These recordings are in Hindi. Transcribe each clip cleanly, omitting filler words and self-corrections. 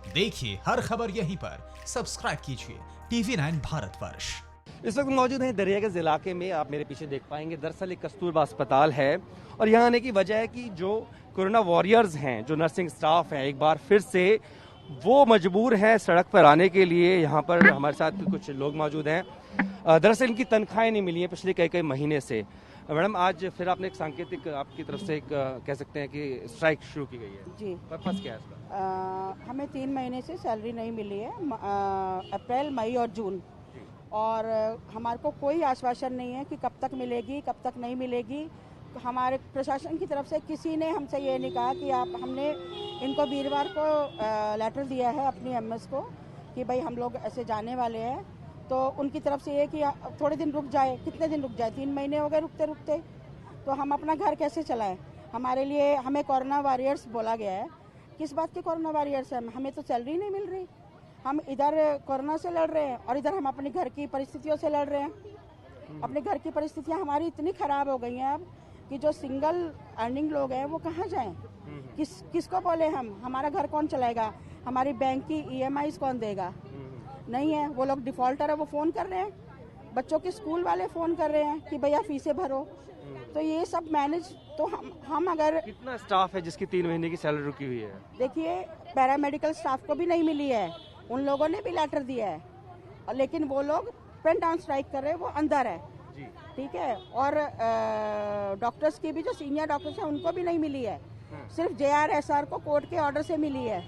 देखिए हर खबर यहीं पर, सब्सक्राइब कीजिए TV9 भारतवर्ष। इस वक्त मौजूद हैं दरियागंज इलाके में, आप मेरे पीछे देख पाएंगे। दरअसल एक कस्तूरबा अस्पताल है और यहाँ आने की वजह है कि जो कोरोना वॉरियर्स हैं, जो नर्सिंग स्टाफ हैं, एक बार फिर से वो मजबूर हैं सड़क पर आने के लिए। यहाँ पर हमारे साथ कुछ लोग मौजूद हैं। दरअसल इनकी तनख्वाहें नहीं मिली हैं पिछले कई कई महीने से। मैडम, आज फिर आपने एक सांकेतिक आपकी तरफ से एक कह सकते हैं कि स्ट्राइक शुरू की गई है। जी, पर्पस क्या है इसका? हमें 3 महीने से सैलरी नहीं मिली है, अप्रैल, मई और जून। और हमारे को कोई आश्वासन नहीं है कि कब तक मिलेगी, कब तक नहीं मिलेगी। हमारे प्रशासन की तरफ से किसी ने हमसे ये नहीं कहा कि आप, हमने इनको वीरवार को लेटर दिया है अपनी एमएस को कि भाई हम लोग ऐसे जाने वाले हैं, तो उनकी तरफ से ये कि थोड़े दिन रुक जाए। कितने दिन रुक जाए? 3 महीने हो गए रुकते रुकते, तो हम अपना घर कैसे चलाएं? हमारे लिए हमें कोरोना वॉरियर्स बोला गया है। किस बात के कोरोना वॉरियर्स हैं? हमें तो सैलरी नहीं मिल रही। हम इधर कोरोना से लड़ रहे हैं और इधर हम अपने घर की परिस्थितियों से लड़ रहे हैं। अपने घर की परिस्थितियां हमारी इतनी खराब हो गई हैं अब कि जो सिंगल अर्निंग लोग हैं वो कहाँ जाएं? किसको बोले हम? हमारा घर कौन चलाएगा? हमारी बैंक की EMI कौन देगा? नहीं है। वो लोग डिफॉल्टर है, वो फ़ोन कर रहे हैं, बच्चों के स्कूल वाले फ़ोन कर रहे हैं कि भैया फीसें भरो। तो ये सब मैनेज, तो हम अगर, कितना स्टाफ है जिसकी 3 महीने की सैलरी रुकी हुई है? देखिए, पैरामेडिकल स्टाफ को भी नहीं मिली है, उन लोगों ने भी लेटर दिया है, और लेकिन वो लोग पेन डाउन स्ट्राइक कर रहे हैं, वो अंदर है। ठीक है। और डॉक्टर्स की भी, जो सीनियर डॉक्टर्स हैं, उनको भी नहीं मिली है। सिर्फ JRSR को कोर्ट के ऑर्डर से मिली है।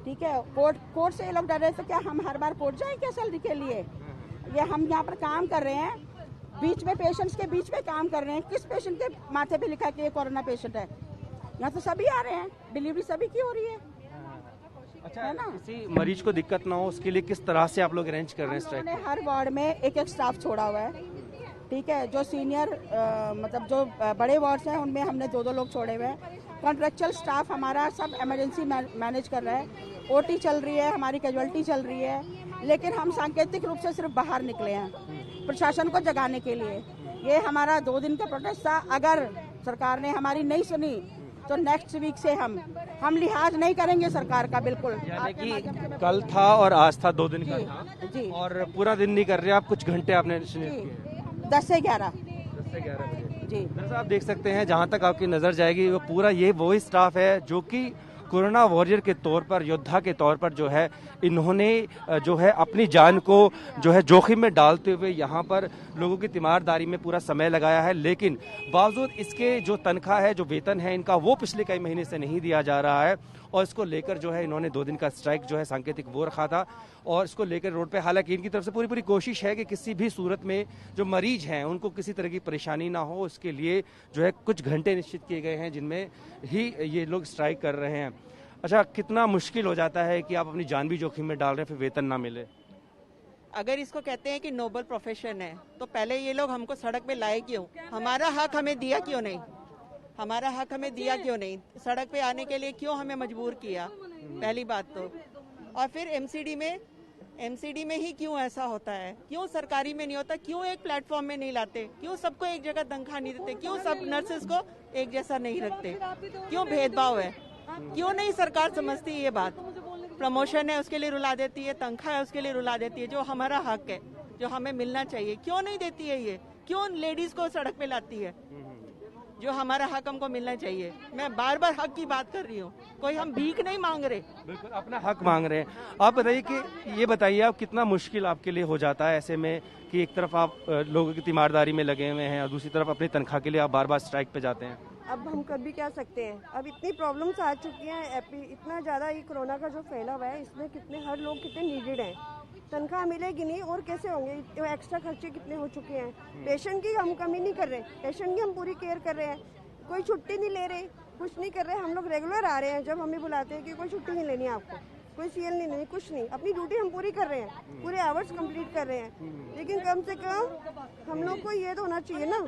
ठीक है। कोर्ट से ये लोग डर रहे, तो क्या हम हर बार कोर्ट जाएं क्या सैलरी के लिए? ये हम यहाँ पर काम कर रहे हैं, बीच में पेशेंट्स के बीच में काम कर रहे हैं। किस पेशेंट के माथे पे लिखा है कि ये कोरोना पेशेंट है? यहाँ तो सभी आ रहे हैं, डिलीवरी सभी की हो रही है। अच्छा, है ना? किसी मरीज को दिक्कत ना हो उसके लिए किस तरह से आप लोग अरेंज कर रहे हैं स्ट्राइक? हमने हर वार्ड में एक स्टाफ छोड़ा हुआ है। ठीक है। जो सीनियर मतलब जो बड़े वार्ड्स हैं उनमें हमने 2-2 लोग छोड़े हुए हैं। कॉन्ट्रेक्चुअल स्टाफ हमारा सब इमरजेंसी मैनेज कर रहा है। OT चल रही है, हमारी कैजुअलिटी चल रही है, लेकिन हम सांकेतिक रूप से सिर्फ बाहर निकले हैं प्रशासन को जगाने के लिए। ये हमारा 2 दिन का प्रोटेस्ट था। अगर सरकार ने हमारी नहीं सुनी तो नेक्स्ट वीक से हम लिहाज नहीं करेंगे सरकार का, बिल्कुल। यानी कि कल था और आज था, 2 दिन का था। जी। और पूरा दिन नहीं कर रहे आप, कुछ घंटे आपने 10 से 11 बजे। जी। दरअसल आप देख सकते हैं, जहां तक आपकी नजर जाएगी वो पूरा ये वही स्टाफ है जो कि कोरोना वॉरियर के तौर पर, योद्धा के तौर पर जो है, इन्होंने जो है अपनी जान को जो है जोखिम में डालते हुए यहाँ पर लोगों की तीमारदारी में पूरा समय लगाया है। लेकिन बावजूद इसके जो तनख्वाह है, जो वेतन है इनका, वो पिछले कई महीने से नहीं दिया जा रहा है। और इसको लेकर जो है इन्होंने 2 दिन का स्ट्राइक जो है सांकेतिक वो रखा था और इसको लेकर रोड पे, हालांकि इनकी तरफ से पूरी कोशिश है कि किसी भी सूरत में जो मरीज हैं उनको किसी तरह की परेशानी ना हो, उसके लिए जो है कुछ घंटे निश्चित किए गए हैं जिनमें ही ये लोग स्ट्राइक कर रहे हैं। अच्छा, कितना मुश्किल हो जाता है कि आप अपनी जान भी जोखिम में डाल रहे हैं, फिर वेतन ना मिले? अगर इसको कहते हैं कि नोबल प्रोफेशन है, तो पहले ये लोग हमको सड़क पे लाए क्यों? हमारा हक हमें दिया क्यों नहीं? हमारा हक हमें दिया क्यों नहीं? सड़क पे आने के लिए क्यों हमें मजबूर किया? पहली बात तो। और फिर MCD में ही क्यों ऐसा होता है? क्यों सरकारी में नहीं होता? क्यों एक प्लेटफॉर्म में नहीं लाते? क्यों सबको एक जगह तनख्वाह नहीं देते? क्यों सब नर्सेज को एक जैसा नहीं रखते? क्यों भेदभाव है? क्यों नहीं सरकार समझती ये बात? प्रमोशन है उसके लिए रुला देती है, तनख्वाह है उसके लिए रुला देती है। जो हमारा हक है, जो हमें मिलना चाहिए, क्यों नहीं देती है ये? क्यों लेडीज को सड़क पे लाती है? जो हमारा हक हमको मिलना चाहिए। मैं बार बार हक की बात कर रही हूँ, कोई हम भीख नहीं मांग रहे, बिल्कुल अपना हक मांग रहे हैं। आप बताइए कि ये बताइए आप, कितना मुश्किल आपके लिए हो जाता है ऐसे में कि एक तरफ आप लोगों की तीमारदारी में लगे हुए हैं और दूसरी तरफ अपनी तनख्वाह के लिए आप बार बार स्ट्राइक पे जाते हैं? अब हम कर भी क्या सकते हैं? अब इतनी प्रॉब्लम्स आ चुकी हैं, इतना ज़्यादा ये कोरोना का जो फैला हुआ है, इसमें हर लोग कितने नीडेड हैं। तनख्वाह मिलेगी नहीं और कैसे होंगे? एक्स्ट्रा खर्चे कितने हो चुके हैं। पेशेंट की हम कमी नहीं कर रहे, पेशेंट की हम पूरी केयर कर रहे हैं। कोई छुट्टी नहीं ले रहे, कुछ नहीं कर रहे। हम लोग रेगुलर आ रहे हैं, जब हमें बुलाते हैं कि कोई छुट्टी नहीं लेनी है आपको, कोई CL नहीं लेनी, कुछ नहीं। अपनी ड्यूटी हम पूरी कर रहे हैं, पूरे आवर्स कंप्लीट कर रहे हैं। लेकिन कम से कम हम लोग को ये तो होना चाहिए ना।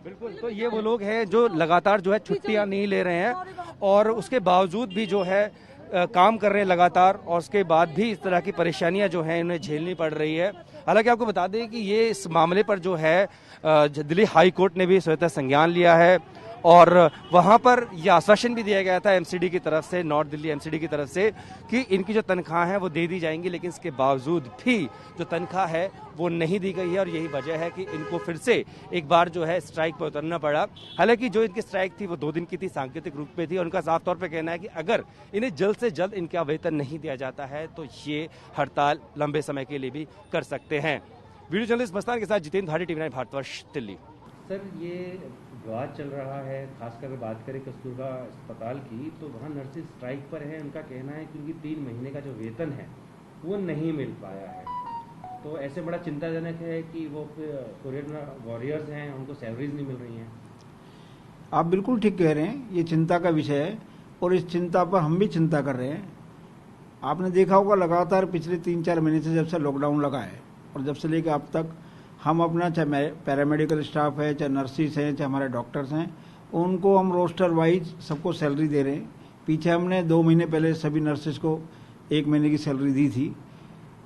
बिल्कुल। तो ये वो लोग हैं जो लगातार जो है छुट्टियां नहीं ले रहे हैं और उसके बावजूद भी जो है काम कर रहे हैं लगातार, और उसके बाद भी इस तरह की परेशानियां जो हैं उन्हें झेलनी पड़ रही है। हालांकि आपको बता दें कि ये इस मामले पर जो है दिल्ली हाई कोर्ट ने भी स्वतः संज्ञान लिया है और वहां पर यह आश्वासन भी दिया गया था एमसीडी की तरफ से, नॉर्थ दिल्ली एमसीडी की तरफ से, कि इनकी जो तनख्वाह है वो दे दी जाएंगी, लेकिन इसके बावजूद भी जो तनख्वाह है वो नहीं दी गई है और यही वजह है कि इनको फिर से एक बार जो है स्ट्राइक पर उतरना पड़ा। हालांकि जो इनकी स्ट्राइक थी वो 2 दिन की थी, सांकेतिक रूप में थी, और उनका साफ तौर पर कहना है कि अगर इन्हें जल्द से जल्द इनका वेतन नहीं दिया जाता है तो ये हड़ताल लंबे समय के लिए भी कर सकते हैं। वीडियो जर्नलिस्ट मस्तान के साथ जितेंद्र भाटी, टीवी 9 भारतवर्ष, दिल्ली। सर, ये विवाद चल रहा है, खासकर अगर बात करें कस्तूरबा अस्पताल की, तो वहाँ नर्सेज स्ट्राइक पर है। उनका कहना है कि उनकी 3 महीने का जो वेतन है वो नहीं मिल पाया है। तो ऐसे बड़ा चिंताजनक है कि वो कोरोना वॉरियर्स हैं, उनको सैलरीज नहीं मिल रही हैं। आप बिल्कुल ठीक कह रहे हैं, ये चिंता का विषय है और इस चिंता पर हम भी चिंता कर रहे हैं। आपने देखा होगा लगातार पिछले 3-4 महीने से जब से लॉकडाउन लगा है और जब से लेकर अब तक हम अपना, चाहे पैरामेडिकल स्टाफ है, चाहे नर्सिस हैं, चाहे हमारे डॉक्टर्स हैं, उनको हम रोस्टर वाइज सबको सैलरी दे रहे हैं। पीछे हमने 2 महीने पहले सभी नर्सिस को 1 महीने की सैलरी दी थी।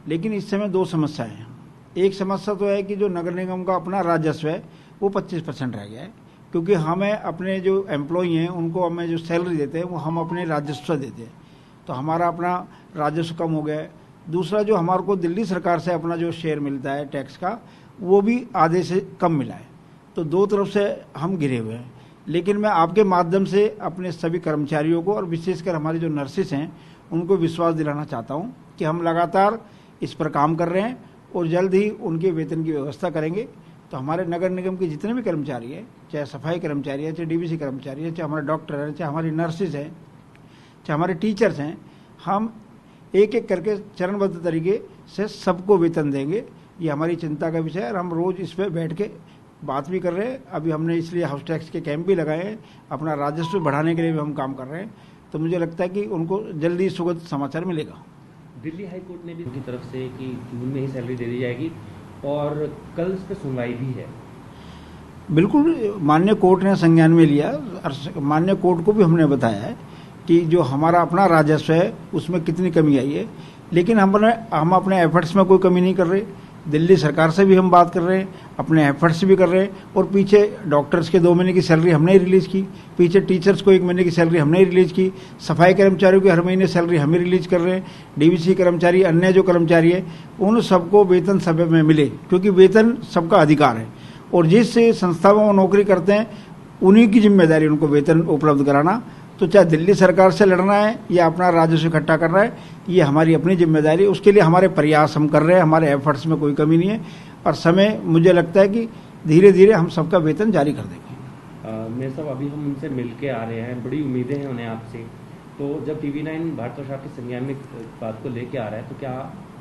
लेकिन इस समय 2 समस्याएं हैं। एक समस्या तो है कि जो नगर निगम का अपना राजस्व है वो 25% रह गया है, क्योंकि हमें अपने जो एम्प्लॉई हैं उनको हमें जो सैलरी देते हैं वो हम अपने राजस्व देते हैं, तो हमारा अपना राजस्व कम हो गया है। दूसरा, जो हमारे को दिल्ली सरकार से अपना जो शेयर मिलता है टैक्स का, वो भी आधे से कम मिला है। तो 2 तरफ से हम घिरे हुए हैं। लेकिन मैं आपके माध्यम से अपने सभी कर्मचारियों को और विशेषकर हमारे जो नर्सिस हैं उनको विश्वास दिलाना चाहता हूं कि हम लगातार इस पर काम कर रहे हैं और जल्द ही उनके वेतन की व्यवस्था करेंगे। तो हमारे नगर निगम के जितने भी कर्मचारी हैं, चाहे सफाई कर्मचारी हैं, चाहे डीवीसी कर्मचारी हैं, चाहे हमारे डॉक्टर हैं, चाहे हमारी नर्सिस हैं, चाहे हमारे टीचर्स हैं, हम एक एक करके चरणबद्ध तरीके से सबको वेतन देंगे। ये हमारी चिंता का विषय है और हम रोज इस पर बैठ के बात भी कर रहे हैं। अभी हमने इसलिए हाउस टैक्स के कैंप भी लगाए हैं, अपना राजस्व बढ़ाने के लिए भी हम काम कर रहे हैं। तो मुझे लगता है कि उनको जल्दी सुखद समाचार मिलेगा। दिल्ली हाई कोर्ट ने भी उनकी तरफ से कि जून में ही सैलरी दे दी जाएगी और कल इस पर सुनवाई भी है। बिल्कुल, माननीय कोर्ट ने संज्ञान में लिया और माननीय कोर्ट को भी हमने बताया है कि जो हमारा अपना राजस्व है उसमें कितनी कमी आई है। लेकिन हम अपने एफर्ट्स में कोई कमी नहीं कर रहे। दिल्ली सरकार से भी हम बात कर रहे हैं, अपने एफर्ट्स भी कर रहे हैं। और पीछे डॉक्टर्स के 2 महीने की सैलरी हमने ही रिलीज की, पीछे टीचर्स को 1 महीने की सैलरी हमने ही रिलीज की, सफाई कर्मचारियों की हर महीने सैलरी हमें रिलीज कर रहे हैं, डीवीसी कर्मचारी, अन्य जो कर्मचारी है उन सबको वेतन समय में मिले, क्योंकि वेतन सबका अधिकार है। और जिस संस्था में वो नौकरी करते हैं उन्हीं की जिम्मेदारी उनको वेतन उपलब्ध कराना। तो चाहे दिल्ली सरकार से लड़ना है या अपना राजस्व इकट्ठा करना है, ये हमारी अपनी जिम्मेदारी है। उसके लिए हमारे प्रयास हम कर रहे हैं, हमारे एफर्ट्स में कोई कमी नहीं है और समय मुझे लगता है कि धीरे धीरे हम सबका वेतन जारी कर देंगे। मेरे साहब, अभी हम उनसे मिल के आ रहे हैं, बड़ी उम्मीदें हैं उन्हें आपसे। तो जब टीवी 9 भारतवर्ष आपके संज्ञान में बात को लेके आ रहा है तो क्या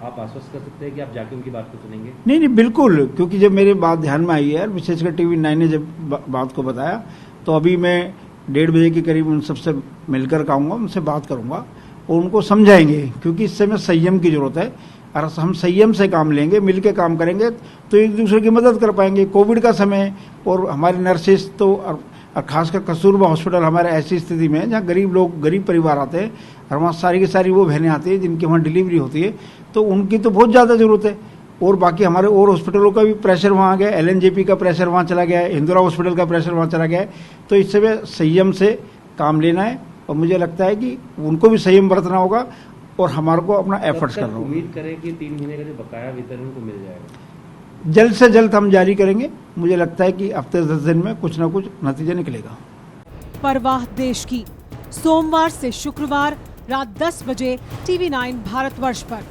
आप आश्वस्त कर सकते हैं कि आप जाके उनकी बात को सुनेंगे? नहीं, बिल्कुल, क्योंकि जब मेरी बात ध्यान में आई है, विशेषकर टीवी 9 ने जब बात को बताया, तो अभी मैं 1:30 बजे के करीब उन सबसे मिलकर आऊँगा, उनसे बात करूँगा और उनको समझाएंगे, क्योंकि इस समय संयम की जरूरत है। और हम संयम से काम लेंगे, मिल के काम करेंगे तो एक दूसरे की मदद कर पाएंगे। कोविड का समय और हमारे नर्सेस तो और खासकर कस्तूरबा हॉस्पिटल हमारे ऐसी स्थिति में है जहाँ गरीब लोग, गरीब परिवार आते हैं और वहाँ सारी की सारी वो बहनें आती है जिनकी वहाँ डिलीवरी होती है, तो उनकी तो बहुत ज़्यादा ज़रूरत है। और बाकी हमारे और हॉस्पिटलों का भी प्रेशर वहाँ आ गया, LNJP का प्रेशर वहाँ चला गया है, इंदिरा हॉस्पिटल का प्रेशर वहाँ चला गया है। तो इस समय संयम से काम लेना है और मुझे लगता है कि उनको भी संयम बरतना होगा और हमारे को अपना एफर्ट्स करना होगा। उम्मीद करें कि 3 महीने का जो बकाया वेतन उनको मिल जाएगा, जल्द से जल्द हम जारी करेंगे। मुझे लगता है कि हफ्ते 10 दिन में कुछ ना कुछ नतीजा निकलेगा। परवाह देश की, सोमवार से शुक्रवार रात 10 बजे टीवी 9 भारतवर्ष पर।